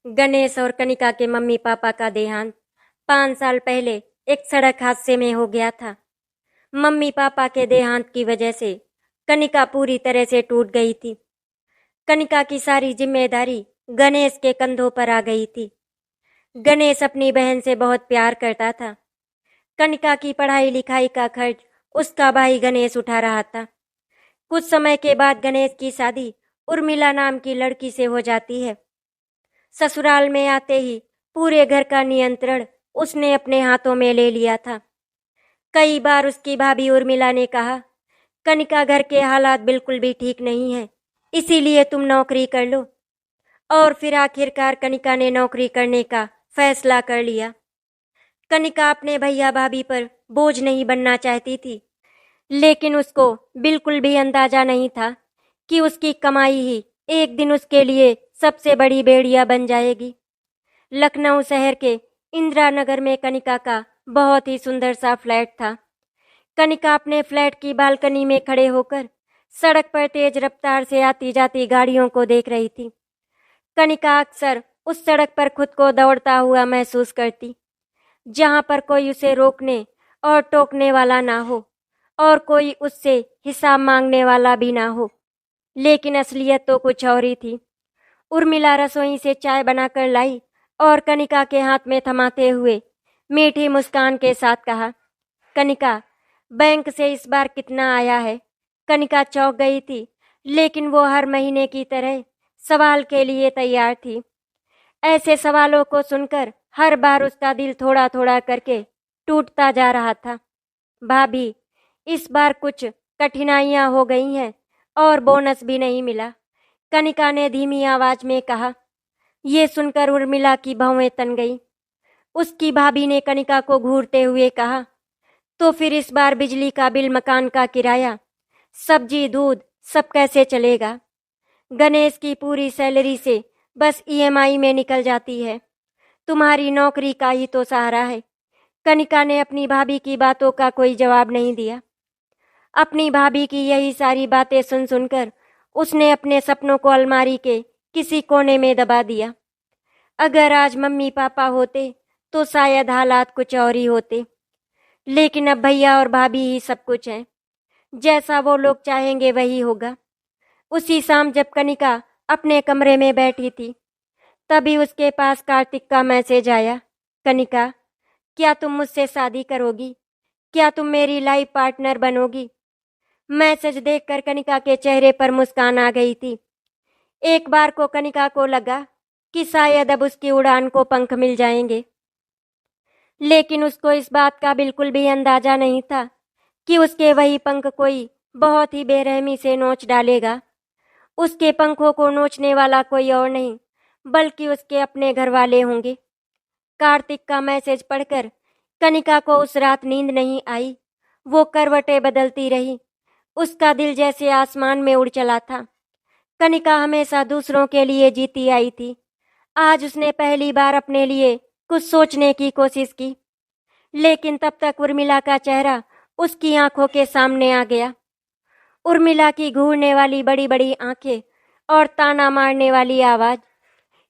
गणेश और कनिका के mummy papa का देहांत 5 साल पहले एक सड़क हादसे में हो गया था। मम्मी पापा के देहांत की वजह से कनिका पूरी तरह से टूट गई थी। कनिका की सारी जिम्मेदारी गणेश के कंधों पर आ गई थी। गणेश अपनी बहन से बहुत प्यार करता था। कनिका की पढ़ाई लिखाई का खर्च उसका भाई गणेश उठा रहा था। कुछ समय के बाद गणेश की शादी उर्मिला नाम की लड़की से हो जाती है। ससुराल में आते ही पूरे घर का नियंत्रण उसने अपने हाथों में ले लिया था। कई बार उसकी भाभी उर्मिला ने कहा, कनिका घर के हालात बिल्कुल भी ठीक नहीं है, इसीलिए तुम नौकरी कर लो। और फिर आखिरकार कनिका ने नौकरी करने का फैसला कर लिया। कनिका अपने भैया भाभी पर बोझ नहीं बनना चाहती थी, लेकिन उसको बिल्कुल भी अंदाजा नहीं था कि उसकी कमाई ही एक दिन उसके लिए सबसे बड़ी बेड़िया बन जाएगी। लखनऊ शहर के इंदिरा नगर में कनिका का बहुत ही सुंदर सा फ्लैट था। कनिका अपने फ्लैट की बालकनी में खड़े होकर सड़क पर तेज रफ्तार से आती जाती गाड़ियों को देख रही थी। कनिका अक्सर उस सड़क पर खुद को दौड़ता हुआ महसूस करती, जहां पर कोई उसे रोकने और टोकने वाला ना हो और कोई उससे हिसाब मांगने वाला भी ना हो। लेकिन असलियत तो कुछ और ही थी। उर्मिला रसोई से चाय बनाकर लाई और कनिका के हाथ में थमाते हुए मीठी मुस्कान के साथ कहा, कनिका, बैंक से इस बार कितना आया है? कनिका चौंक गई थी, लेकिन वो हर महीने की तरह सवाल के लिए तैयार थी। ऐसे सवालों को सुनकर हर बार उसका दिल थोड़ा थोड़ा करके टूटता जा रहा था। भाभी, इस बार कुछ कठिनाइयां हो गई हैं और बोनस भी नहीं मिला, कनिका ने धीमी आवाज में कहा। ये सुनकर उर्मिला की भौहें तन गई। उसकी भाभी ने कनिका को घूरते हुए कहा, तो फिर इस बार बिजली का बिल, मकान का किराया, सब्जी, दूध सब कैसे चलेगा? गणेश की पूरी सैलरी से बस ईएमआई में निकल जाती है। तुम्हारी नौकरी का ही तो सहारा है। कनिका ने अपनी भाभी की बातों का कोई जवाब नहीं दिया। अपनी भाभी की यही सारी बातें सुन सुनकर उसने अपने सपनों को अलमारी के किसी कोने में दबा दिया। अगर आज मम्मी पापा होते तो शायद हालात कुछ और ही होते, लेकिन अब भैया और भाभी ही सब कुछ हैं। जैसा वो लोग चाहेंगे वही होगा। उसी शाम जब कनिका अपने कमरे में बैठी थी, तभी उसके पास कार्तिक का मैसेज आया। कनिका, क्या तुम मुझसे शादी करोगी? क्या तुम मेरी लाइफ पार्टनर बनोगी? मैसेज देखकर कनिका के चेहरे पर मुस्कान आ गई थी। एक बार को कनिका को लगा कि शायद अब उसकी उड़ान को पंख मिल जाएंगे, लेकिन उसको इस बात का बिल्कुल भी अंदाजा नहीं था कि उसके वही पंख कोई बहुत ही बेरहमी से नोच डालेगा। उसके पंखों को नोचने वाला कोई और नहीं बल्कि उसके अपने घर वाले होंगे। कार्तिक का मैसेज पढ़कर कनिका को उस रात नींद नहीं आई। वो करवटें बदलती रही। उसका दिल जैसे आसमान में उड़ चला था। कनिका हमेशा दूसरों के लिए जीती आई थी। आज उसने पहली बार अपने लिए कुछ सोचने की कोशिश की, लेकिन तब तक उर्मिला का चेहरा उसकी आंखों के सामने आ गया। उर्मिला की घूरने वाली बड़ी बड़ी आंखें और ताना मारने वाली आवाज।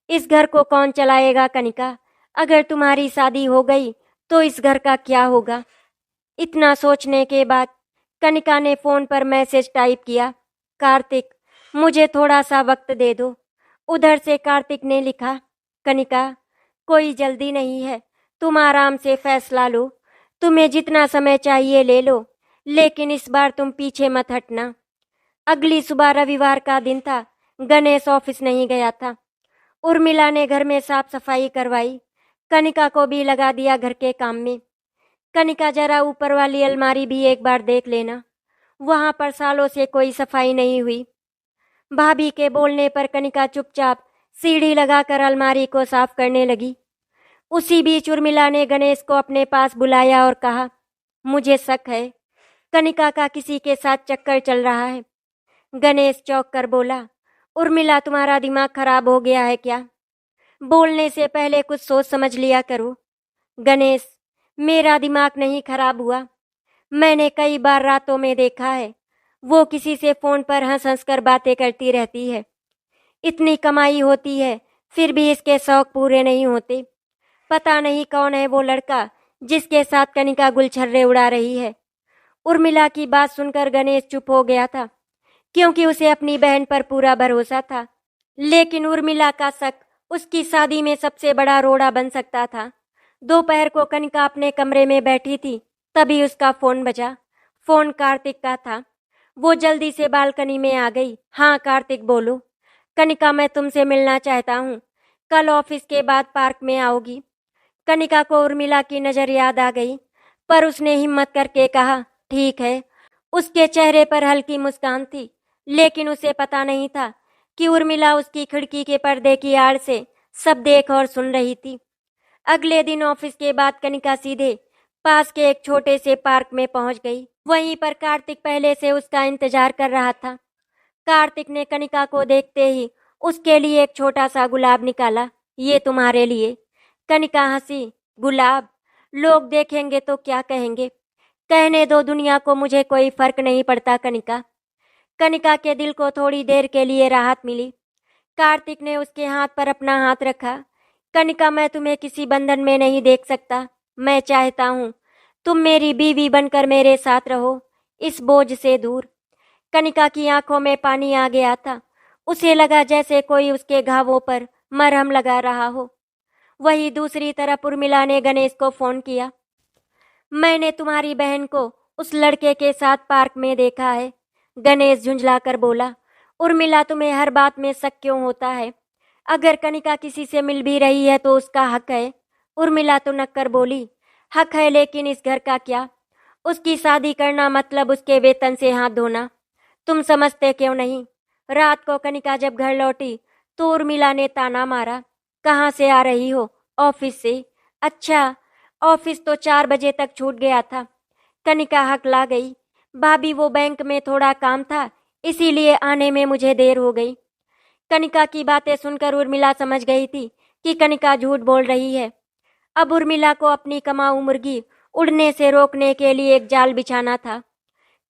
इस घर को कौन चलाएगा कनिका? अगर तुम्हारी शादी हो गई तो इस घर का क्या होगा? इतना सोचने के बाद कनिका ने फोन पर मैसेज टाइप किया, कार्तिक, मुझे थोड़ा सा वक्त दे दो। उधर से कार्तिक ने लिखा, कनिका, कोई जल्दी नहीं है, तुम आराम से फैसला लो। तुम्हें जितना समय चाहिए ले लो, लेकिन इस बार तुम पीछे मत हटना। अगली सुबह रविवार का दिन था। गणेश ऑफिस नहीं गया था। उर्मिला ने घर में साफ सफाई करवाई। कनिका को भी लगा दिया घर के काम में। कनिका, जरा ऊपर वाली अलमारी भी एक बार देख लेना, वहां पर सालों से कोई सफाई नहीं हुई। भाभी के बोलने पर कनिका चुपचाप सीढ़ी लगाकर अलमारी को साफ करने लगी। उसी बीच उर्मिला ने गणेश को अपने पास बुलाया और कहा, मुझे शक है कनिका का किसी के साथ चक्कर चल रहा है। गणेश चौंक कर बोला, उर्मिला, तुम्हारा दिमाग खराब हो गया है क्या? बोलने से पहले कुछ सोच समझ लिया करो। गणेश, मेरा दिमाग नहीं खराब हुआ। मैंने कई बार रातों में देखा है, वो किसी से फोन पर हंस हंस कर बातें करती रहती है। इतनी कमाई होती है, फिर भी इसके शौक पूरे नहीं होते। पता नहीं कौन है वो लड़का जिसके साथ कनिका गुलछर्रे उड़ा रही है। उर्मिला की बात सुनकर गणेश चुप हो गया था, क्योंकि उसे अपनी बहन पर पूरा भरोसा था। लेकिन उर्मिला का शक उसकी शादी में सबसे बड़ा रोड़ा बन सकता था। दोपहर को कनिका अपने कमरे में बैठी थी, तभी उसका फोन बजा। फोन कार्तिक का था। वो जल्दी से बालकनी में आ गई। हाँ कार्तिक, बोलो। कनिका, मैं तुमसे मिलना चाहता हूँ। कल ऑफिस के बाद पार्क में आओगी? कनिका को उर्मिला की नजर याद आ गई, पर उसने हिम्मत करके कहा, ठीक है। उसके चेहरे पर हल्की मुस्कान थी, लेकिन उसे पता नहीं था कि उर्मिला उसकी खिड़की के पर्दे की आड़ से सब देख और सुन रही थी। अगले दिन ऑफिस के बाद कनिका सीधे पास के एक छोटे से पार्क में पहुंच गई। वहीं पर कार्तिक पहले से उसका इंतजार कर रहा था। कार्तिक ने कनिका को देखते ही उसके लिए एक छोटा सा गुलाब निकाला। ये तुम्हारे लिए। कनिका हंसी। गुलाब? लोग देखेंगे तो क्या कहेंगे? कहने दो दुनिया को, मुझे कोई फर्क नहीं पड़ता कनिका। कनिका के दिल को थोड़ी देर के लिए राहत मिली। कार्तिक ने उसके हाथ पर अपना हाथ रखा। कनिका, मैं तुम्हें किसी बंधन में नहीं देख सकता। मैं चाहता हूँ तुम मेरी बीवी बनकर मेरे साथ रहो, इस बोझ से दूर। कनिका की आंखों में पानी आ गया था। उसे लगा जैसे कोई उसके घावों पर मरहम लगा रहा हो। वहीं दूसरी तरफ उर्मिला ने गणेश को फोन किया। मैंने तुम्हारी बहन को उस लड़के के साथ पार्क में देखा है। गणेश झुंझलाकर बोला। उर्मिला, तुम्हें हर बात में शक क्यों होता है? अगर कनिका किसी से मिल भी रही है तो उसका हक है। उर्मिला तो नक्कर बोली। हक है, लेकिन इस घर का क्या? उसकी शादी करना मतलब उसके वेतन से हाथ धोना। तुम समझते क्यों नहीं? रात को कनिका जब घर लौटी तो उर्मिला ने ताना मारा। कहाँ से आ रही हो? ऑफिस से। अच्छा, ऑफिस तो 4 बजे तक छूट गया था। कनिका हकला गई। भाभी, वो बैंक में थोड़ा काम था, इसीलिए आने में मुझे देर हो गई। कनिका की बातें सुनकर उर्मिला समझ गई थी कि कनिका झूठ बोल रही है। अब उर्मिला को अपनी कमाऊ मुर्गी उड़ने से रोकने के लिए एक जाल बिछाना था।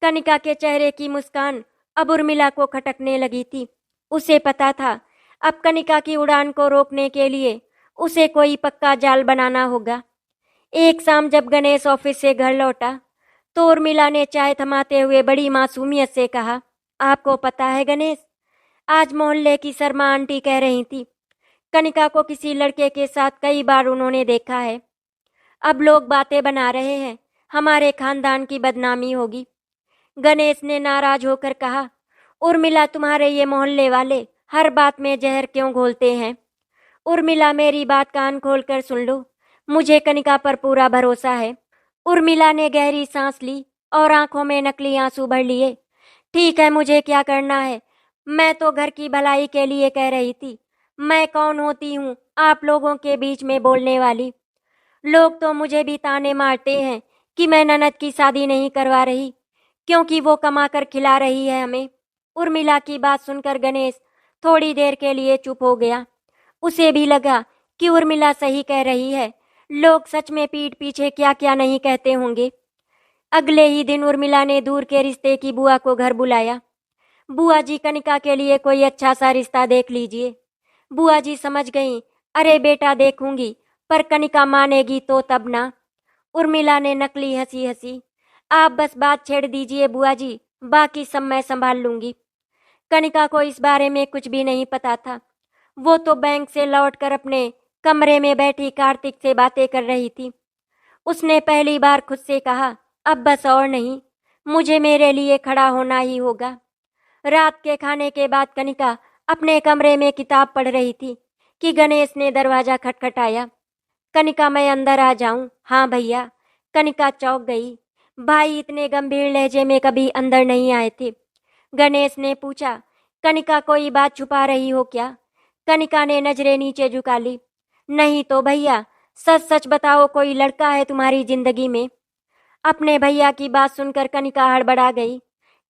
कनिका के चेहरे की मुस्कान अब उर्मिला को खटकने लगी थी। उसे पता था अब कनिका की उड़ान को रोकने के लिए उसे कोई पक्का जाल बनाना होगा। एक शाम जब गणेश ऑफिस से घर लौटा तो उर्मिला ने चाय थमाते हुए बड़ी मासूमियत से कहा, आपको पता है गणेश, आज मोहल्ले की शर्मा आंटी कह रही थी कनिका को किसी लड़के के साथ कई बार उन्होंने देखा है। अब लोग बातें बना रहे हैं, हमारे खानदान की बदनामी होगी। गणेश ने नाराज होकर कहा, उर्मिला, तुम्हारे ये मोहल्ले वाले हर बात में जहर क्यों घोलते हैं? उर्मिला, मेरी बात कान खोलकर सुन लो। मुझे कनिका पर पूरा भरोसा है। उर्मिला ने गहरी सांस ली और आंखों में नकली आंसू भर लिए। ठीक है, मुझे क्या करना है? मैं तो घर की भलाई के लिए कह रही थी। मैं कौन होती हूँ आप लोगों के बीच में बोलने वाली? लोग तो मुझे भी ताने मारते हैं कि मैं ननद की शादी नहीं करवा रही, क्योंकि वो कमा कर खिला रही है हमें। उर्मिला की बात सुनकर गणेश थोड़ी देर के लिए चुप हो गया। उसे भी लगा कि उर्मिला सही कह रही है। लोग सच में पीठ पीछे क्या क्या नहीं कहते होंगे। अगले ही दिन उर्मिला ने दूर के रिश्ते की बुआ को घर बुलाया। बुआ जी, कनिका के लिए कोई अच्छा सा रिश्ता देख लीजिए। बुआ जी समझ गईं। अरे बेटा, देखूंगी, पर कनिका मानेगी तो तब ना। उर्मिला ने नकली हंसी हंसी। आप बस बात छेड़ दीजिए बुआ जी, बाकी सब मैं संभाल लूंगी। कनिका को इस बारे में कुछ भी नहीं पता था। वो तो बैंक से लौटकर अपने कमरे में बैठी कार्तिक से बातें कर रही थी। उसने पहली बार खुद से कहा, अब बस और नहीं, मुझे मेरे लिए खड़ा होना ही होगा। रात के खाने के बाद कनिका अपने कमरे में किताब पढ़ रही थी कि गणेश ने दरवाजा खटखटाया। कनिका, मैं अंदर आ जाऊं? हाँ भैया। कनिका चौंक गई। भाई इतने गंभीर लहजे में कभी अंदर नहीं आए थे। गणेश ने पूछा, कनिका, कोई बात छुपा रही हो क्या? कनिका ने नजरें नीचे झुका ली। नहीं तो भैया, सच सच बताओ, कोई लड़का है तुम्हारी जिंदगी में? अपने भैया की बात सुनकर कनिका हड़बड़ा गई।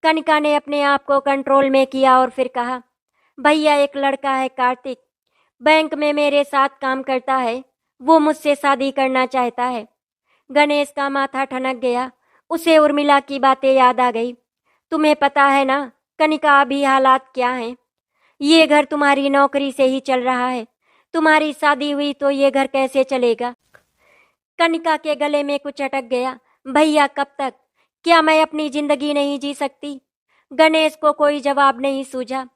कनिका ने अपने आप को कंट्रोल में किया और फिर कहा, भैया, एक लड़का है कार्तिक, बैंक में मेरे साथ काम करता है। वो मुझसे शादी करना चाहता है। गणेश का माथा ठनक गया। उसे उर्मिला की बातें याद आ गई। तुम्हें पता है ना कनिका, अभी हालात क्या हैं? ये घर तुम्हारी नौकरी से ही चल रहा है। तुम्हारी शादी हुई तो ये घर कैसे चलेगा? कनिका के गले में कुछ अटक गया। भैया कब तक? क्या मैं अपनी जिंदगी नहीं जी सकती? गणेश को कोई जवाब नहीं सूझा।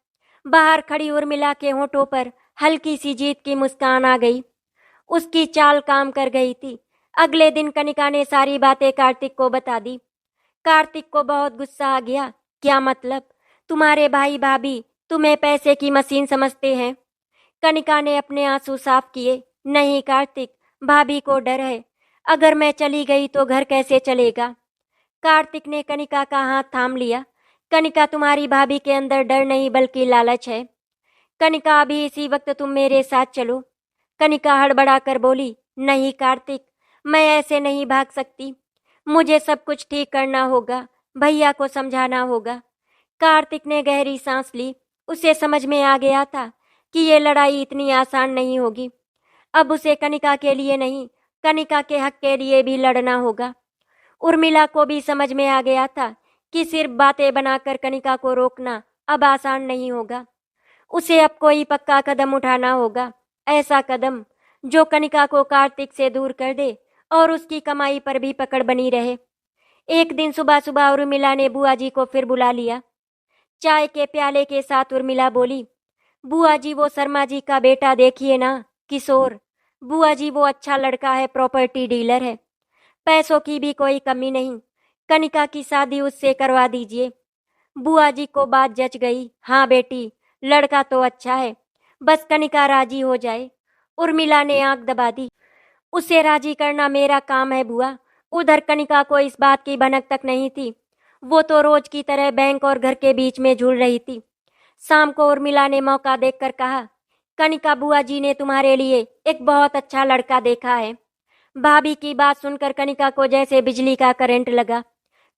बाहर खड़ी उर्मिला के होठों पर हल्की सी जीत की मुस्कान आ गई। उसकी चाल काम कर गई थी। अगले दिन कनिका ने सारी बातें कार्तिक को बता दी। कार्तिक को बहुत गुस्सा आ गया। क्या मतलब? तुम्हारे भाई भाभी तुम्हें पैसे की मशीन समझते हैं? कनिका ने अपने आंसू साफ किए। नहीं कार्तिक, भाभी को डर है। अगर मैं चली गई तो घर कैसे चलेगा? कार्तिक ने कनिका का हाथ थाम लिया। कनिका, तुम्हारी भाभी के अंदर डर नहीं बल्कि लालच है। कनिका, अभी इसी वक्त तुम मेरे साथ चलो। कनिका हड़बड़ा कर बोली, नहीं कार्तिक, मैं ऐसे नहीं भाग सकती। मुझे सब कुछ ठीक करना होगा, भैया को समझाना होगा। कार्तिक ने गहरी सांस ली। उसे समझ में आ गया था कि ये लड़ाई इतनी आसान नहीं होगी। अब उसे कनिका के लिए नहीं, कनिका के हक के लिए भी लड़ना होगा। उर्मिला को भी समझ में आ गया था कि सिर्फ बातें बनाकर कनिका को रोकना अब आसान नहीं होगा। उसे अब कोई पक्का कदम उठाना होगा, ऐसा कदम जो कनिका को कार्तिक से दूर कर दे और उसकी कमाई पर भी पकड़ बनी रहे। एक दिन सुबह सुबह उर्मिला ने बुआ जी को फिर बुला लिया। चाय के प्याले के साथ उर्मिला बोली, बुआ जी, वो शर्मा जी का बेटा देखिए ना, किशोर। बुआ जी, वो अच्छा लड़का है, प्रॉपर्टी डीलर है, पैसों की भी कोई कमी नहीं। कनिका की शादी उससे करवा दीजिए। बुआ जी को बात जच गई। हाँ बेटी, लड़का तो अच्छा है, बस कनिका राजी हो जाए। उर्मिला ने आंख दबा दी। उसे राजी करना मेरा काम है बुआ। उधर कनिका को इस बात की भनक तक नहीं थी। वो तो रोज की तरह बैंक और घर के बीच में झूल रही थी। शाम को उर्मिला ने मौका देखकर कहा, कनिका, बुआ जी ने तुम्हारे लिए एक बहुत अच्छा लड़का देखा है। भाभी की बात सुनकर कनिका को जैसे बिजली का करंट लगा।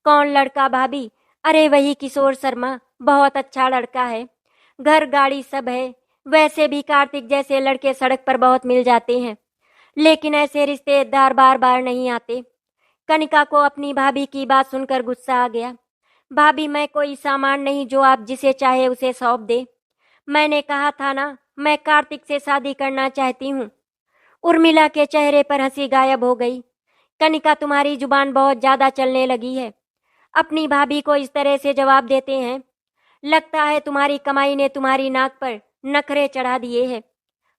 कौन लड़का भाभी? अरे वही किशोर शर्मा, बहुत अच्छा लड़का है, घर गाड़ी सब है। वैसे भी कार्तिक जैसे लड़के सड़क पर बहुत मिल जाते हैं, लेकिन ऐसे रिश्तेदार बार बार नहीं आते। कनिका को अपनी भाभी की बात सुनकर गुस्सा आ गया। भाभी, मैं कोई सामान नहीं जो आप जिसे चाहे उसे सौंप दे। मैंने कहा था ना, मैं कार्तिक से शादी करना चाहती हूँ। उर्मिला के चेहरे पर हंसी गायब हो गई। कनिका, तुम्हारी जुबान बहुत ज्यादा चलने लगी है। अपनी भाभी को इस तरह से जवाब देते हैं? लगता है तुम्हारी कमाई ने तुम्हारी नाक पर नखरे चढ़ा दिए हैं।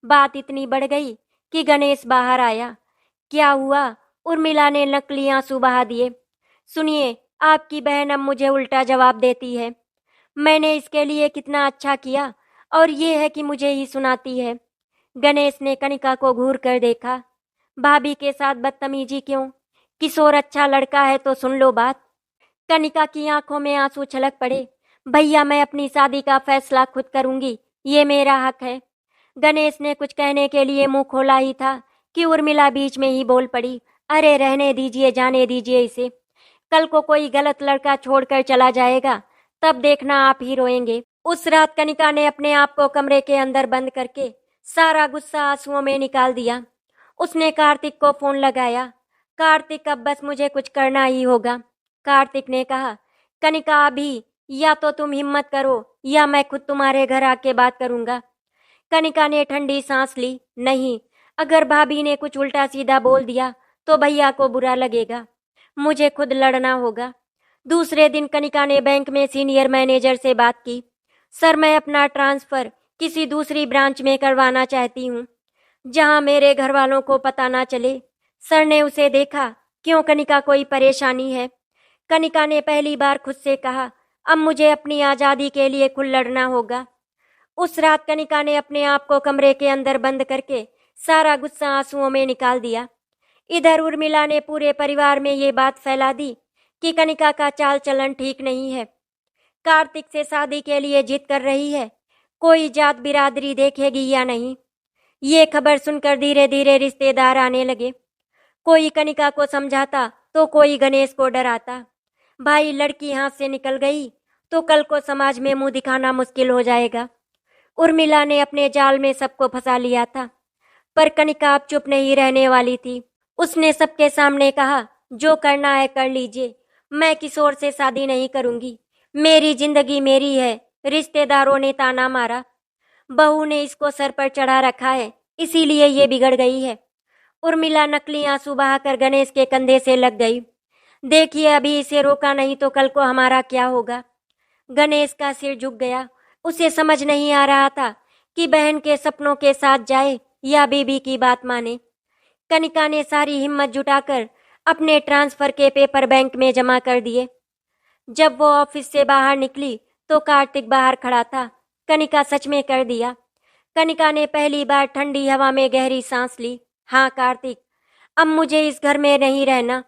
बात इतनी बढ़ गई कि गणेश बाहर आया। क्या हुआ? उर्मिला ने नकली आंसू बहा दिए। सुनिए, आपकी बहन अब मुझे उल्टा जवाब देती है। मैंने इसके लिए कितना अच्छा किया और ये है कि मुझे ही सुनाती है। गणेश ने कनिका को घूर कर देखा। भाभी के साथ बदतमीजी क्यों? किशोर अच्छा लड़का है तो सुन लो बात। कनिका की आंखों में आंसू छलक पड़े। भैया, मैं अपनी शादी का फैसला खुद करूंगी, ये मेरा हक है। गणेश ने कुछ कहने के लिए मुंह खोला ही था कि उर्मिला बीच में ही बोल पड़ी, अरे रहने दीजिए, जाने दीजिए इसे। कल को कोई गलत लड़का छोड़कर चला जाएगा, तब देखना आप ही रोएंगे। उस रात कनिका ने अपने आप को कमरे के अंदर बंद करके सारा गुस्सा आंसुओं में निकाल दिया। उसने कार्तिक को फोन लगाया। कार्तिक, अब बस मुझे कुछ करना ही होगा। कार्तिक ने कहा, कनिका अभी या तो तुम हिम्मत करो या मैं खुद तुम्हारे घर आके बात करूंगा। कनिका ने ठंडी सांस ली। नहीं, अगर भाभी ने कुछ उल्टा सीधा बोल दिया तो भैया को बुरा लगेगा। मुझे खुद लड़ना होगा। दूसरे दिन कनिका ने बैंक में सीनियर मैनेजर से बात की। सर, मैं अपना ट्रांसफर किसी दूसरी ब्रांच में करवाना चाहती हूँ, जहाँ मेरे घर वालों को पता ना चले। सर ने उसे देखा। क्यों कनिका, कोई परेशानी है? कनिका ने पहली बार खुद से कहा, अब मुझे अपनी आज़ादी के लिए खुद लड़ना होगा। उस रात कनिका ने अपने आप को कमरे के अंदर बंद करके सारा गुस्सा आंसुओं में निकाल दिया। इधर उर्मिला ने पूरे परिवार में ये बात फैला दी कि कनिका का चाल चलन ठीक नहीं है, कार्तिक से शादी के लिए जिद कर रही है, कोई जात बिरादरी देखेगी या नहीं। ये खबर सुनकर धीरे धीरे रिश्तेदार आने लगे। कोई कनिका को समझाता तो कोई गणेश को डराता। भाई, लड़की हाथ से निकल गई तो कल को समाज में मुंह दिखाना मुश्किल हो जाएगा। उर्मिला ने अपने जाल में सबको फंसा लिया था, पर कनिका अब चुप नहीं रहने वाली थी। उसने सबके सामने कहा, जो करना है कर लीजिए, मैं किशोर से शादी नहीं करूंगी। मेरी जिंदगी मेरी है। रिश्तेदारों ने ताना मारा, बहू ने इसको सर पर चढ़ा रखा है, इसीलिए ये बिगड़ गई है। उर्मिला नकली आंसू बहाकर गणेश के कंधे से लग गई। देखिए, अभी इसे रोका नहीं तो कल को हमारा क्या होगा। गणेश का सिर झुक गया। उसे समझ नहीं आ रहा था कि बहन के सपनों के साथ जाए या बीबी की बात माने। कनिका ने सारी हिम्मत जुटाकर अपने ट्रांसफर के पेपर बैंक में जमा कर दिए। जब वो ऑफिस से बाहर निकली तो कार्तिक बाहर खड़ा था। कनिका, सच में कर दिया? कनिका ने पहली बार ठंडी हवा में गहरी सांस ली। हाँ कार्तिक, अब मुझे इस घर में नहीं रहना,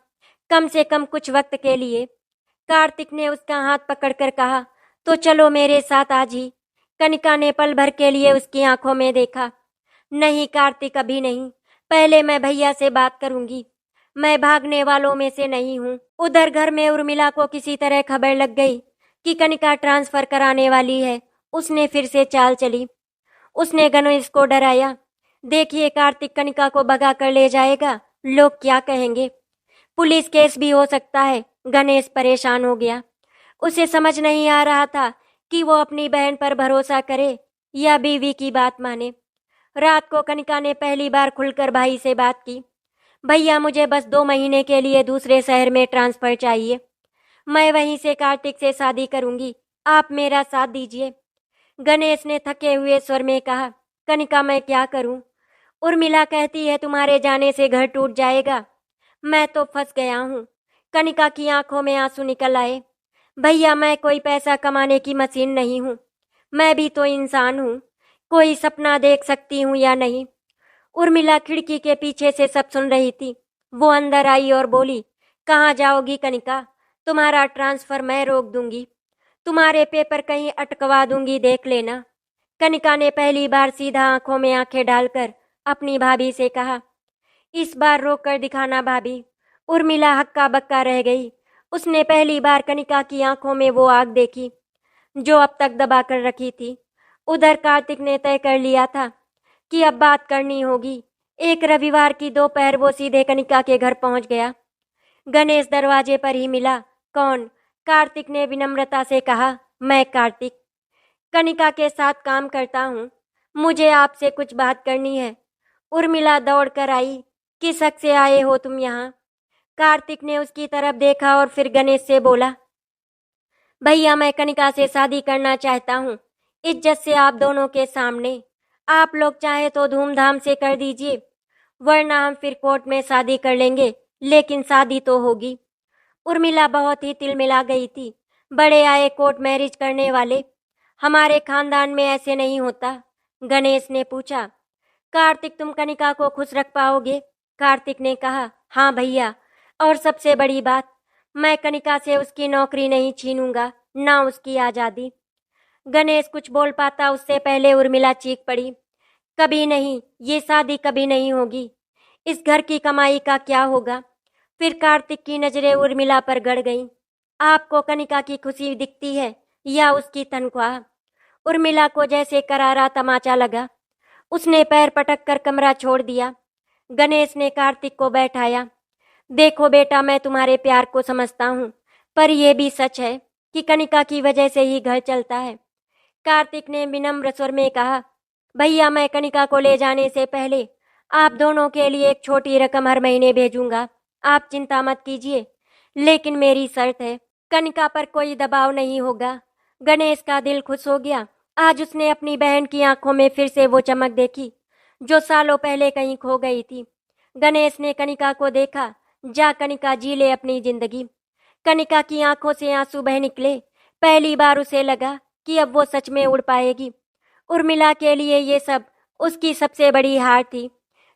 कम से कम कुछ वक्त के लिए। कार्तिक ने उसका हाथ पकड़कर कहा, तो चलो मेरे साथ आज ही। कनिका ने पल भर के लिए उसकी आंखों में देखा। नहीं कार्तिक, अभी नहीं, पहले मैं भैया से बात करूंगी। मैं भागने वालों में से नहीं हूँ। उधर घर में उर्मिला को किसी तरह खबर लग गई कि कनिका ट्रांसफर कराने वाली है। उसने फिर से चाल चली। उसने गणेश को डराया। देखिए कार्तिक, कनिका को भगा कर ले जाएगा, लोग क्या कहेंगे, पुलिस केस भी हो सकता है। गणेश परेशान हो गया। उसे समझ नहीं आ रहा था कि वो अपनी बहन पर भरोसा करे या बीवी की बात माने। रात को कनिका ने पहली बार खुलकर भाई से बात की। भैया, मुझे बस 2 महीने के लिए दूसरे शहर में ट्रांसफर चाहिए। मैं वहीं से कार्तिक से शादी करूंगी, आप मेरा साथ दीजिए। गणेश ने थके हुए स्वर में कहा, कनिका मैं क्या करूं? उर्मिला कहती है तुम्हारे जाने से घर टूट जाएगा। मैं तो फंस गया हूँ। कनिका की आंखों में आंसू निकल आए। भैया, मैं कोई पैसा कमाने की मशीन नहीं हूँ, मैं भी तो इंसान हूँ। कोई सपना देख सकती हूँ या नहीं? उर्मिला खिड़की के पीछे से सब सुन रही थी। वो अंदर आई और बोली, कहाँ जाओगी कनिका? तुम्हारा ट्रांसफर मैं रोक दूंगी, तुम्हारे पेपर कहीं अटकवा दूंगी, देख लेना। कनिका ने पहली बार सीधा आंखों में आंखें डालकर अपनी भाभी से कहा, इस बार रोक कर दिखाना भाभी। उर्मिला हक्का बक्का रह गई। उसने पहली बार कनिका की आंखों में वो आग देखी जो अब तक दबा कर रखी थी। उधर कार्तिक ने तय कर लिया था कि अब बात करनी होगी। एक रविवार की दोपहर वो सीधे कनिका के घर पहुंच गया। गणेश दरवाजे पर ही मिला। कौन? कार्तिक ने विनम्रता से कहा, मैं कार्तिक, कनिका के साथ काम करता हूँ। मुझे आपसे कुछ बात करनी है। उर्मिला दौड़ कर आई। किस हक से आए हो तुम यहाँ? कार्तिक ने उसकी तरफ देखा और फिर गणेश से बोला, भैया मैं कनिका से शादी करना चाहता हूँ, इज्जत से आप दोनों के सामने। आप लोग चाहे तो धूमधाम से कर दीजिए, वरना हम फिर कोर्ट में शादी कर लेंगे, लेकिन शादी तो होगी। उर्मिला बहुत ही तिलमिला गई थी। बड़े आए कोर्ट मैरिज करने वाले, हमारे खानदान में ऐसे नहीं होता। गणेश ने पूछा, कार्तिक तुम कनिका को खुश रख पाओगे? कार्तिक ने कहा, हाँ भैया, और सबसे बड़ी बात, मैं कनिका से उसकी नौकरी नहीं छीनूंगा, ना उसकी आज़ादी। गणेश कुछ बोल पाता उससे पहले उर्मिला चीख पड़ी, कभी नहीं, ये शादी कभी नहीं होगी। इस घर की कमाई का क्या होगा? फिर कार्तिक की नजरें उर्मिला पर गड़ गईं। आपको कनिका की खुशी दिखती है या उसकी तनख्वाह? उर्मिला को जैसे करारा तमाचा लगा। उसने पैर पटक कर कमरा छोड़ दिया। गणेश ने कार्तिक को बैठाया। देखो बेटा, मैं तुम्हारे प्यार को समझता हूँ, पर यह भी सच है कि कनिका की वजह से ही घर चलता है। कार्तिक ने विनम्र स्वर में कहा, भैया मैं कनिका को ले जाने से पहले आप दोनों के लिए एक छोटी रकम हर महीने भेजूंगा, आप चिंता मत कीजिए। लेकिन मेरी शर्त है, कनिका पर कोई दबाव नहीं होगा। गणेश का दिल खुश हो गया। आज उसने अपनी बहन की आंखों में फिर से वो चमक देखी जो सालों पहले कहीं खो गई थी। गणेश ने कनिका को देखा। जा कनिका, जी ले अपनी जिंदगी। कनिका की आंखों से आंसू बह निकले। पहली बार उसे लगा कि अब वो सच में उड़ पाएगी। उर्मिला के लिए ये सब उसकी सबसे बड़ी हार थी।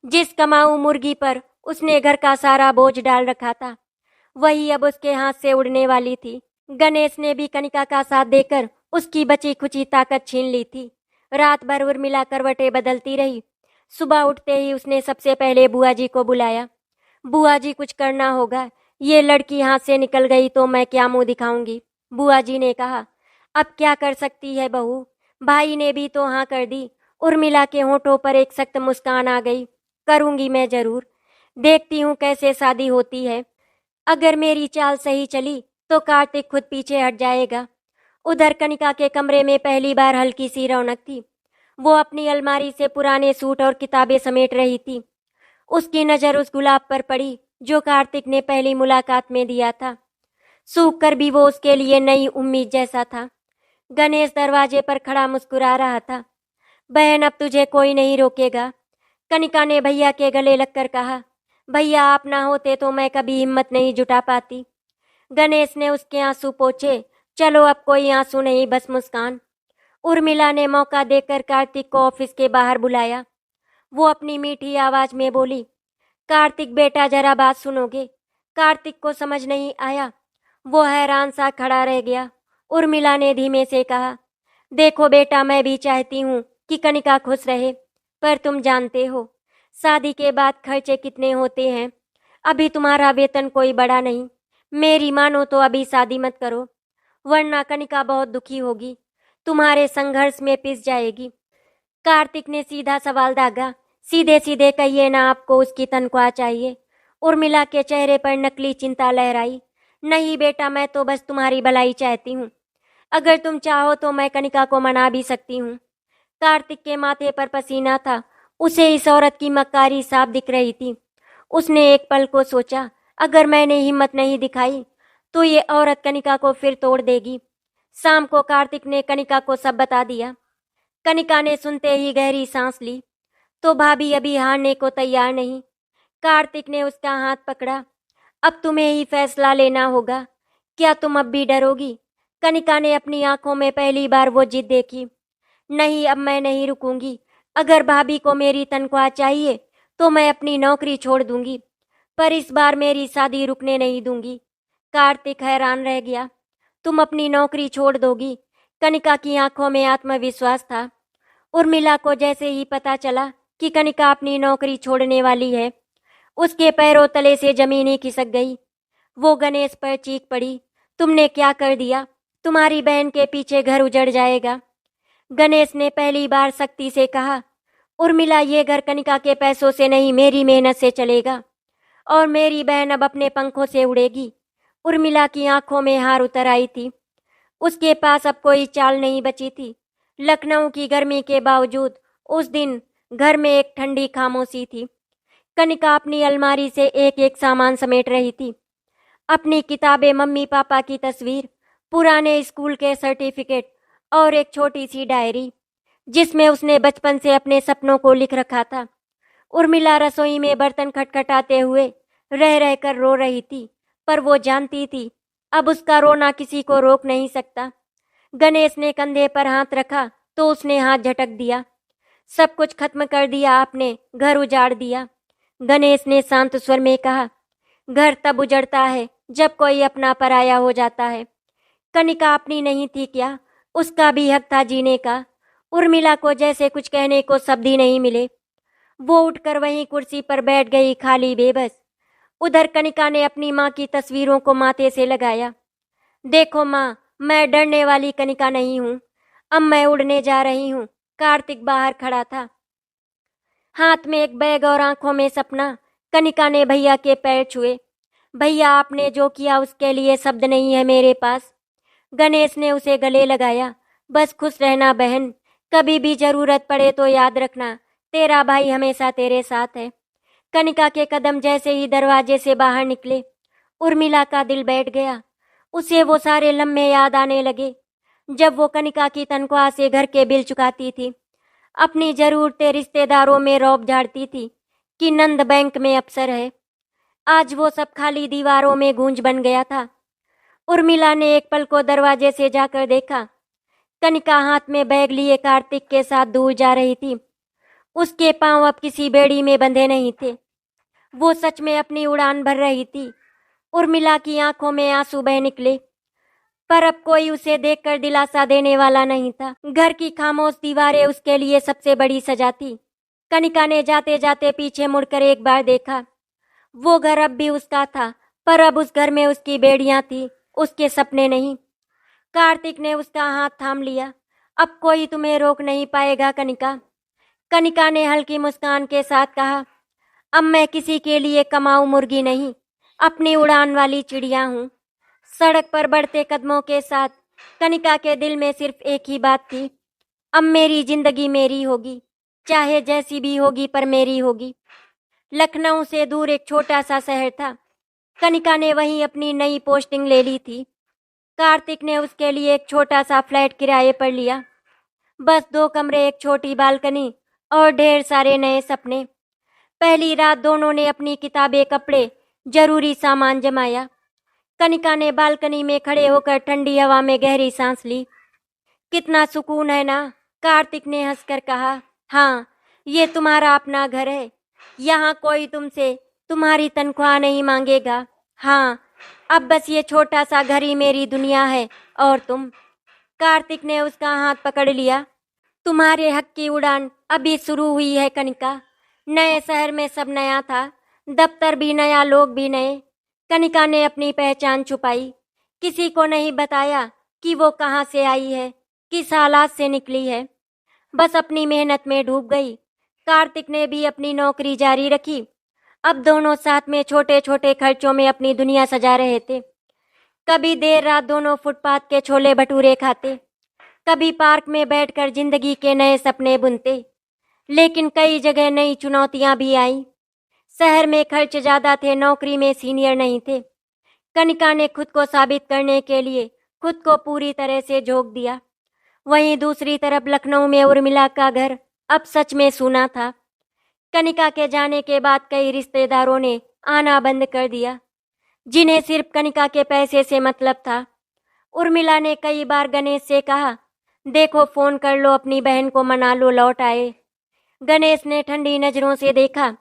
जिस कमाऊ मुर्गी पर उसने घर का सारा बोझ डाल रखा था, वही अब उसके हाथ से उड़ने वाली थी। गणेश ने भी कनिका का साथ देकर उसकी बची खुची ताकत छीन ली थी। रात भर उर्मिला करवटें बदलती रही। सुबह उठते ही उसने सबसे पहले बुआ जी को बुलाया। बुआ जी, कुछ करना होगा, ये लड़की हाथ से निकल गई तो मैं क्या मुंह दिखाऊंगी। बुआ जी ने कहा, अब क्या कर सकती है बहू, भाई ने भी तो हाँ कर दी। उर्मिला के होठों पर एक सख्त मुस्कान आ गई। करूंगी मैं जरूर, देखती हूँ कैसे शादी होती है। अगर मेरी चाल सही चली तो कार्तिक खुद पीछे हट जाएगा। उधर कनिका के कमरे में पहली बार हल्की सी रौनक थी। वो अपनी अलमारी से पुराने सूट और किताबें समेट रही थी। उसकी नज़र उस गुलाब पर पड़ी जो कार्तिक ने पहली मुलाकात में दिया था। सूख कर भी वो उसके लिए नई उम्मीद जैसा था। गणेश दरवाजे पर खड़ा मुस्कुरा रहा था। बहन, अब तुझे कोई नहीं रोकेगा, कनिका ने भैया के गले लगकर कहा। भैया आप ना होते तो मैं कभी हिम्मत नहीं जुटा पाती। गणेश ने उसके आंसू पोंछे। चलो अब कोई आंसू नहीं, बस मुस्कान। उर्मिला ने मौका देकर कार्तिक को ऑफिस के बाहर बुलाया। वो अपनी मीठी आवाज में बोली, कार्तिक बेटा जरा बात सुनोगे। कार्तिक को समझ नहीं आया। वो हैरान सा खड़ा रह गया। उर्मिला ने धीमे से कहा, देखो बेटा, मैं भी चाहती हूँ कि कनिका खुश रहे, पर तुम जानते हो शादी के बाद खर्चे कितने होते हैं। अभी तुम्हारा वेतन कोई बड़ा नहीं। मेरी मानो तो अभी शादी मत करो, वरना कनिका बहुत दुखी होगी, तुम्हारे संघर्ष में पिस जाएगी। कार्तिक ने सीधा सवाल दागा। सीधे सीधे कहिए ना, आपको उसकी तनख्वाह चाहिए। उर्मिला के चेहरे पर नकली चिंता लहराई। नहीं बेटा, मैं तो बस तुम्हारी भलाई चाहती हूँ। अगर तुम चाहो तो मैं कनिका को मना भी सकती हूँ। कार्तिक के माथे पर पसीना था। उसे इस औरत की मक्कारी साफ दिख रही थी। उसने एक पल को सोचा, अगर मैंने हिम्मत नहीं दिखाई तो ये औरत कनिका को फिर तोड़ देगी। शाम को कार्तिक ने कनिका को सब बता दिया। कनिका ने सुनते ही गहरी सांस ली। तो भाभी अभी हारने को तैयार नहीं। कार्तिक ने उसका हाथ पकड़ा। अब तुम्हें ही फैसला लेना होगा। क्या तुम अब भी डरोगी? कनिका ने अपनी आंखों में पहली बार वो जिद देखी। नहीं, अब मैं नहीं रुकूंगी। अगर भाभी को मेरी तनख्वाह चाहिए तो मैं अपनी नौकरी छोड़ दूंगी, पर इस बार मेरी शादी रुकने नहीं दूंगी। कार्तिक हैरान रह गया। तुम अपनी नौकरी छोड़ दोगी? कनिका की आंखों में आत्मविश्वास था। उर्मिला को जैसे ही पता चला कि कनिका अपनी नौकरी छोड़ने वाली है, उसके पैरों तले से जमीन ही खिसक गई। वो गणेश पर चीख पड़ी, तुमने क्या कर दिया? तुम्हारी बहन के पीछे घर उजड़ जाएगा। गणेश ने पहली बार सख्ती से कहा, उर्मिला, ये घर कनिका के पैसों से नहीं, मेरी मेहनत से चलेगा, और मेरी बहन अब अपने पंखों से उड़ेगी। उर्मिला की आंखों में हार उतर आई थी। उसके पास अब कोई चाल नहीं बची थी। लखनऊ की गर्मी के बावजूद उस दिन घर में एक ठंडी खामोशी थी। कनिका अपनी अलमारी से एक एक सामान समेट रही थी। अपनी किताबें, मम्मी पापा की तस्वीर, पुराने स्कूल के सर्टिफिकेट और एक छोटी सी डायरी जिसमें उसने बचपन से अपने सपनों को लिख रखा था। उर्मिला रसोई में बर्तन खटखटाते हुए रह रहकर रो रही थी, पर वो जानती थी अब उसका रोना किसी को रोक नहीं सकता। गणेश ने कंधे पर हाथ रखा तो उसने हाथ झटक दिया। सब कुछ खत्म कर दिया आपने, घर उजाड़ दिया। गणेश ने शांत स्वर में कहा, घर तब उजड़ता है जब कोई अपना पराया हो जाता है। कनिका अपनी नहीं थी क्या? उसका भी हक था जीने का। उर्मिला को जैसे कुछ कहने को शब्द ही नहीं मिले। वो उठकर वहीं कुर्सी पर बैठ गई, खाली बेबस। उधर कनिका ने अपनी माँ की तस्वीरों को माथे से लगाया। देखो माँ, मैं डरने वाली कनिका नहीं हूँ। अब मैं उड़ने जा रही हूँ। कार्तिक बाहर खड़ा था, हाथ में एक बैग और आंखों में सपना। कनिका ने भैया के पैर छुए। भैया, आपने जो किया उसके लिए शब्द नहीं है मेरे पास। गणेश ने उसे गले लगाया। बस खुश रहना बहन, कभी भी जरूरत पड़े तो याद रखना, तेरा भाई हमेशा तेरे साथ है। कनिका के कदम जैसे ही दरवाजे से बाहर निकले, उर्मिला का दिल बैठ गया। उसे वो सारे लम्हे याद आने लगे जब वो कनिका की तनख्वाह से घर के बिल चुकाती थी, अपनी जरूरतें रिश्तेदारों में रौब झाड़ती थी कि नंद बैंक में अफसर है। आज वो सब खाली दीवारों में गूंज बन गया था। उर्मिला ने एक पल को दरवाजे से जाकर देखा। कनिका हाथ में बैग लिए कार्तिक के साथ दूर जा रही थी। उसके पांव अब किसी बेड़ी में बंधे नहीं थे। वो सच में अपनी उड़ान भर रही थी। उर्मिला की आंखों में आंसू बह निकले, पर अब कोई उसे देखकर दिलासा देने वाला नहीं था। घर की खामोश दीवारें उसके लिए सबसे बड़ी सजा थी। कनिका ने जाते जाते पीछे मुड़कर एक बार देखा। वो घर अब भी उसका था, पर अब उस घर में उसकी बेड़ियां थी, उसके सपने नहीं। कार्तिक ने उसका हाथ थाम लिया। अब कोई तुम्हें रोक नहीं पाएगा कनिका। कनिका ने हल्की मुस्कान के साथ कहा, अब मैं किसी के लिए कमाऊ मुर्गी नहीं, अपनी उड़ान वाली चिड़िया हूँ। सड़क पर बढ़ते कदमों के साथ कनिका के दिल में सिर्फ एक ही बात थी, अब मेरी जिंदगी मेरी होगी, चाहे जैसी भी होगी पर मेरी होगी। लखनऊ से दूर एक छोटा सा शहर था। कनिका ने वहीं अपनी नई पोस्टिंग ले ली थी। कार्तिक ने उसके लिए एक छोटा सा फ्लैट किराए पर लिया। बस 2 कमरे, एक छोटी बालकनी और ढेर सारे नए सपने। पहली रात दोनों ने अपनी किताबें, कपड़े, जरूरी सामान जमाया। कनिका ने बालकनी में खड़े होकर ठंडी हवा में गहरी सांस ली। कितना सुकून है ना, कार्तिक ने हंसकर कहा। हाँ, ये तुम्हारा अपना घर है। यहाँ कोई तुमसे तुम्हारी तनख्वाह नहीं मांगेगा। हाँ, अब बस ये छोटा सा घर ही मेरी दुनिया है और तुम। कार्तिक ने उसका हाथ पकड़ लिया। तुम्हारे हक की उड़ान अभी शुरू हुई है कनिका। नए शहर में सब नया था, दफ्तर भी नया, लोग भी नए। कनिका ने अपनी पहचान छुपाई, किसी को नहीं बताया कि वो कहाँ से आई है, किस हालात से निकली है। बस अपनी मेहनत में डूब गई। कार्तिक ने भी अपनी नौकरी जारी रखी। अब दोनों साथ में छोटे छोटे खर्चों में अपनी दुनिया सजा रहे थे। कभी देर रात दोनों फुटपाथ के छोले भटूरे खाते, कभी पार्क में बैठकर जिंदगी के नए सपने बुनते। लेकिन कई जगह नई चुनौतियां भी आईं। शहर में खर्च ज्यादा थे, नौकरी में सीनियर नहीं थे। कनिका ने खुद को साबित करने के लिए खुद को पूरी तरह से झोंक दिया। वहीं दूसरी तरफ लखनऊ में उर्मिला का घर अब सच में सूना था। कनिका के जाने के बाद कई रिश्तेदारों ने आना बंद कर दिया, जिन्हें सिर्फ कनिका के पैसे से मतलब था। उर्मिला ने कई बार गणेश से कहा, देखो फोन कर लो, अपनी बहन को मना लो, लौट आए। गणेश ने ठंडी नजरों से देखा,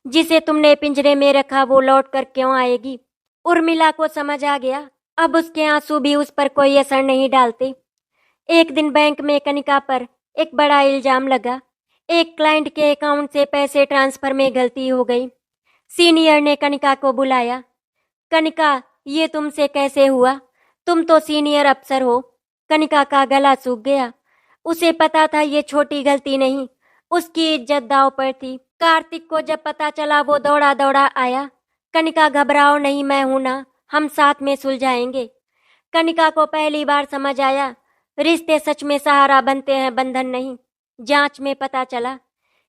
जिसे तुमने पिंजरे में रखा वो लौट कर क्यों आएगी। उर्मिला को समझ आ गया, अब उसके आंसू भी उस पर कोई असर नहीं डालते। एक दिन बैंक में कनिका पर एक बड़ा इल्जाम लगा। एक क्लाइंट के अकाउंट से पैसे ट्रांसफर में गलती हो गई। सीनियर ने कनिका को बुलाया। कनिका, ये तुमसे कैसे हुआ? तुम तो सीनियर अफसर हो। कनिका का गला सूख गया। उसे पता था ये छोटी गलती नहीं, उसकी इज्जत दांव पर थी। कार्तिक को जब पता चला वो दौड़ा दौड़ा आया। कनिका, घबराओ नहीं, मैं हूं ना, हम साथ में सुलझाएंगे। कनिका को पहली बार समझ आया, रिश्ते सच में सहारा बनते हैं, बंधन नहीं। जांच में पता चला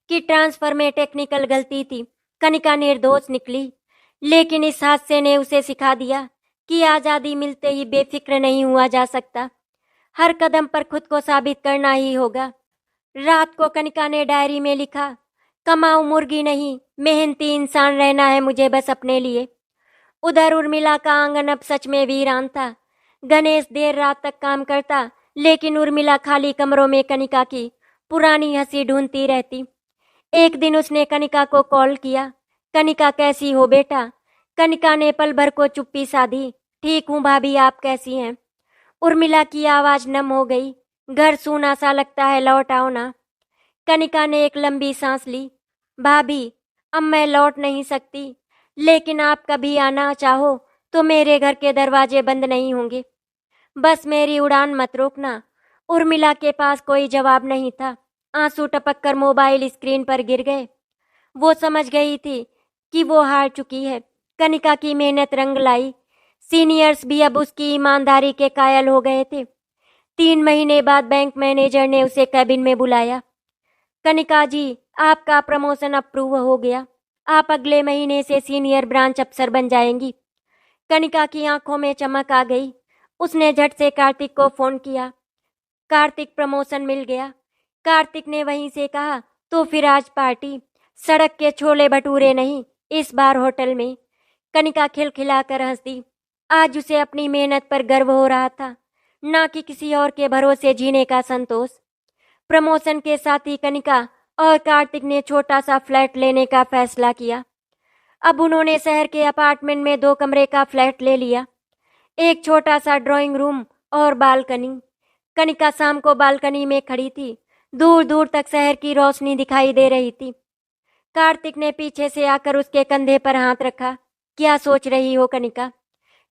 कि ट्रांसफर में टेक्निकल गलती थी। कनिका निर्दोष निकली, लेकिन इस हादसे ने उसे सिखा दिया कि आजादी मिलते ही बेफिक्र नहीं हुआ जा सकता। हर कदम पर खुद को साबित करना ही होगा। रात को कनिका ने डायरी में लिखा, कमाऊं मुर्गी नहीं, मेहनती इंसान रहना है मुझे बस अपने लिए। उधर उर्मिला का आंगन अब सच में वीरान था। गणेश देर रात तक काम करता, लेकिन उर्मिला खाली कमरों में कनिका की पुरानी हंसी ढूंढती रहती। एक दिन उसने कनिका को कॉल किया, कनिका कैसी हो बेटा? कनिका ने पल भर को चुप्पी साधी। ठीक हूँ भाभी, आप कैसी हैं? उर्मिला की आवाज नम हो गई। घर सूना सा लगता है, लौट आओ ना। कनिका ने एक लंबी सांस ली। भाभी, अब मैं लौट नहीं सकती, लेकिन आप कभी आना चाहो तो मेरे घर के दरवाजे बंद नहीं होंगे। बस मेरी उड़ान मत रोकना। उर्मिला के पास कोई जवाब नहीं था। आंसू टपककर मोबाइल स्क्रीन पर गिर गए। वो समझ गई थी कि वो हार चुकी है। कनिका की मेहनत रंग लाई। सीनियर्स भी अब उसकी ईमानदारी के कायल हो गए थे। 3 महीने बाद बैंक मैनेजर ने उसे कैबिन में बुलाया। कनिका जी, आपका प्रमोशन अप्रूव हो गया। आप अगले महीने से सीनियर ब्रांच अफसर बन जाएंगी। कनिका की आंखों में चमक आ गई। उसने झट से कार्तिक को फोन किया। कार्तिक, प्रमोशन मिल गया। कार्तिक ने वहीं से कहा, तो फिर आज पार्टी? सड़क के छोले भटूरे नहीं, इस बार होटल में। कनिका खिलखिलाकर हंस दी। आज उसे अपनी मेहनत पर गर्व हो रहा था, ना कि किसी और के भरोसे जीने का संतोष। प्रमोशन के साथ ही कनिका और कार्तिक ने छोटा सा फ्लैट लेने का फैसला किया। अब उन्होंने शहर के अपार्टमेंट में 2 कमरे का फ्लैट ले लिया। एक छोटा सा ड्राइंग रूम और बालकनी। कनिका शाम को बालकनी में खड़ी थी। दूर दूर तक शहर की रोशनी दिखाई दे रही थी। कार्तिक ने पीछे से आकर उसके कंधे पर हाथ रखा। क्या सोच रही हो कनिका?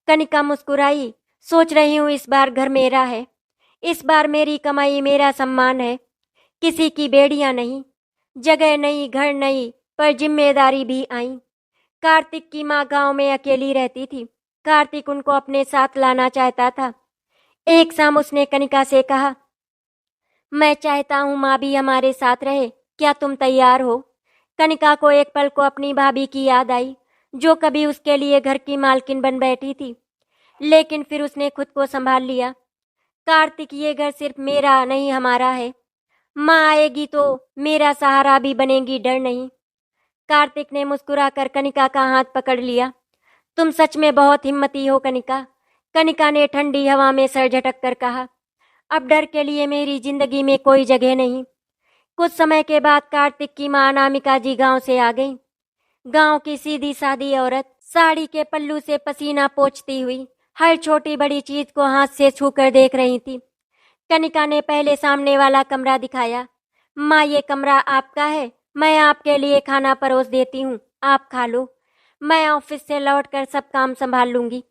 कनिका मुस्कुराई। सोच रही हूँ, इस बार घर मेरा है। इस बार मेरी कमाई, मेरा सम्मान है, किसी की बेड़ियां नहीं। जगह नहीं, घर नहीं, पर जिम्मेदारी भी आई। कार्तिक की माँ गांव में अकेली रहती थी। कार्तिक उनको अपने साथ लाना चाहता था। एक शाम उसने कनिका से कहा, मैं चाहता हूँ माँ भी हमारे साथ रहे, क्या तुम तैयार हो? कनिका को एक पल को अपनी भाभी की याद आई, जो कभी उसके लिए घर की मालकिन बन बैठी थी। लेकिन फिर उसने खुद को संभाल लिया। कार्तिक, ये घर सिर्फ मेरा नहीं हमारा है। माँ आएगी तो मेरा सहारा भी बनेगी, डर नहीं। कार्तिक ने मुस्कुराकर कनिका का हाथ पकड़ लिया। तुम सच में बहुत हिम्मती हो कनिका। कनिका ने ठंडी हवा में सर झटक कर कहा। अब डर के लिए मेरी जिंदगी में कोई जगह नहीं। कुछ समय के बाद कार्तिक की माँ अनामिका जी गांव से आ गई। गांव की सीधी सादी औरत साड़ी के पल्लू से पसीना पोंछती हुई हर छोटी बड़ी चीज को हाथ से छूकर देख रही थी। कनिका ने पहले सामने वाला कमरा दिखाया। माँ, ये कमरा आपका है, मैं आपके लिए खाना परोस देती हूँ, आप खा लो। मैं ऑफिस से लौटकर सब काम संभाल लूंगी।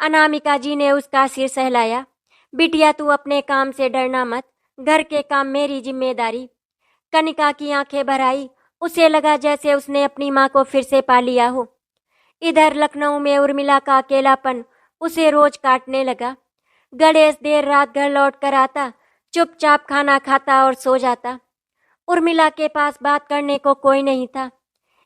अनामिका जी ने उसका सिर सहलाया। बिटिया, तू अपने काम से डरना मत, घर के काम मेरी जिम्मेदारी। कनिका की आंखें भर आई। उसे लगा जैसे उसने अपनी माँ को फिर से पा लिया हो। इधर लखनऊ में उर्मिला का अकेलापन उसे रोज काटने लगा। गणेश देर रात घर लौट कर आता, चुपचाप खाना खाता और सो जाता। उर्मिला के पास बात करने को कोई नहीं था।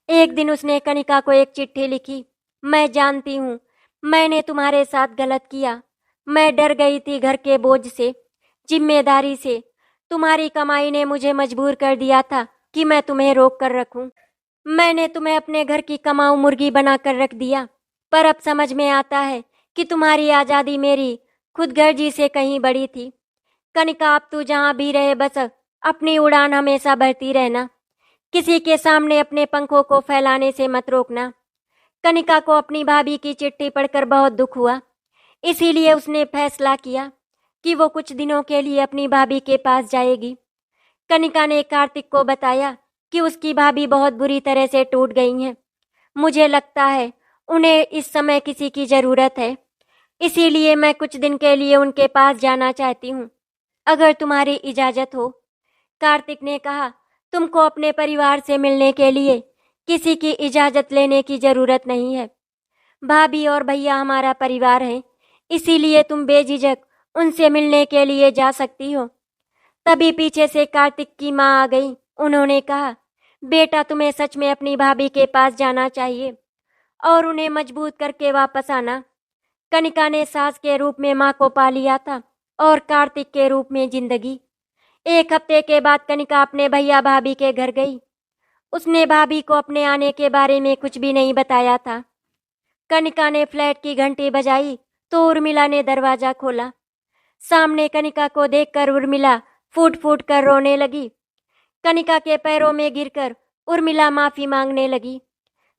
एक दिन उसने कनिका को एक चिट्ठी लिखी। मैं जानती हूँ मैंने तुम्हारे साथ गलत किया। मैं डर गई थी घर के बोझ से, जिम्मेदारी से। तुम्हारी कमाई ने मुझे मजबूर कर दिया था कि मैं तुम्हें रोक कर रखूं। मैंने तुम्हें अपने घर की कमाऊ मुर्गी बनाकर रख दिया। पर अब समझ में आता है कि तुम्हारी आज़ादी मेरी खुदगर्जी से कहीं बड़ी थी। कनिका, अब तू जहाँ भी रहे बस अपनी उड़ान हमेशा भरती रहना। किसी के सामने अपने पंखों को फैलाने से मत रोकना। कनिका को अपनी भाभी की चिट्ठी पढ़कर बहुत दुख हुआ। इसीलिए उसने फैसला किया कि वो कुछ दिनों के लिए अपनी भाभी के पास जाएगी। कनिका ने कार्तिक को बताया कि उसकी भाभी बहुत बुरी तरह से टूट गई हैं। मुझे लगता है उन्हें इस समय किसी की जरूरत है, इसीलिए मैं कुछ दिन के लिए उनके पास जाना चाहती हूँ, अगर तुम्हारी इजाजत हो। कार्तिक ने कहा, तुमको अपने परिवार से मिलने के लिए किसी की इजाजत लेने की जरूरत नहीं है। भाभी और भैया हमारा परिवार है, इसीलिए तुम बेझिझक उनसे मिलने के लिए जा सकती हो। तभी पीछे से कार्तिक की माँ आ गई। उन्होंने कहा, बेटा, तुम्हें सच में अपनी भाभी के पास जाना चाहिए और उन्हें मजबूत करके वापस आना। कनिका ने सास के रूप में माँ को पा लिया था और कार्तिक के रूप में जिंदगी। एक हफ्ते के बाद कनिका अपने भैया भाभी के घर गई। उसने भाभी को अपने आने के बारे में कुछ भी नहीं बताया था। कनिका ने फ्लैट की घंटी बजाई तो उर्मिला ने दरवाजा खोला। सामने कनिका को देखकर उर्मिला फूट फूट कर रोने लगी। कनिका के पैरों में गिरकर उर्मिला माफी मांगने लगी।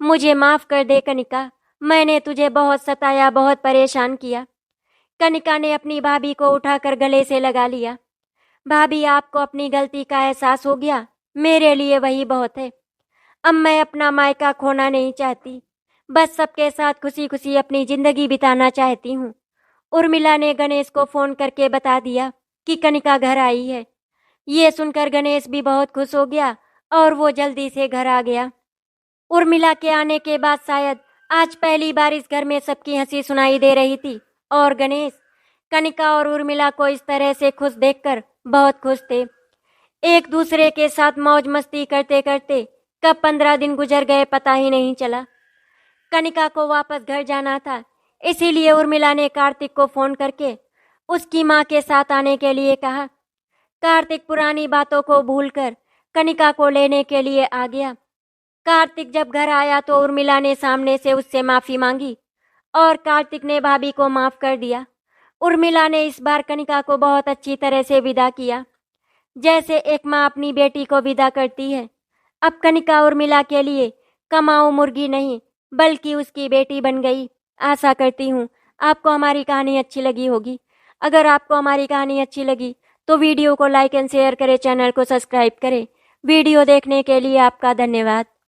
मुझे माफ कर दे कनिका, मैंने तुझे बहुत सताया, बहुत परेशान किया। कनिका ने अपनी भाभी को उठाकर गले से लगा लिया। भाभी, आपको अपनी गलती का एहसास हो गया, मेरे लिए वही बहुत है। अब मैं अपना मायका खोना नहीं चाहती, बस सबके साथ खुशी खुशी अपनी जिंदगी बिताना चाहती हूँ। उर्मिला ने गणेश को फोन करके बता दिया कि कनिका घर आई है। ये सुनकर गणेश भी बहुत खुश हो गया और वो जल्दी से घर आ गया। उर्मिला के आने के बाद शायद आज पहली बार इस घर में सबकी हंसी सुनाई दे रही थी और गणेश कनिका और उर्मिला को इस तरह से खुश देखकर बहुत खुश थे। एक दूसरे के साथ मौज मस्ती करते करते कब 15 दिन गुजर गए पता ही नहीं चला। कनिका को वापस घर जाना था, इसीलिए उर्मिला ने कार्तिक को फोन करके उसकी माँ के साथ आने के लिए कहा। कार्तिक पुरानी बातों को भूलकर कनिका को लेने के लिए आ गया। कार्तिक जब घर आया तो उर्मिला ने सामने से उससे माफी मांगी और कार्तिक ने भाभी को माफ कर दिया। उर्मिला ने इस बार कनिका को बहुत अच्छी तरह से विदा किया, जैसे एक माँ अपनी बेटी को विदा करती है। अब कनिका उर्मिला के लिए कमाऊ मुर्गी नहीं बल्कि उसकी बेटी बन गई। आशा करती हूँ आपको हमारी कहानी अच्छी लगी होगी। अगर आपको हमारी कहानी अच्छी लगी तो वीडियो को लाइक एंड शेयर करें, चैनल को सब्सक्राइब करें। वीडियो देखने के लिए आपका धन्यवाद।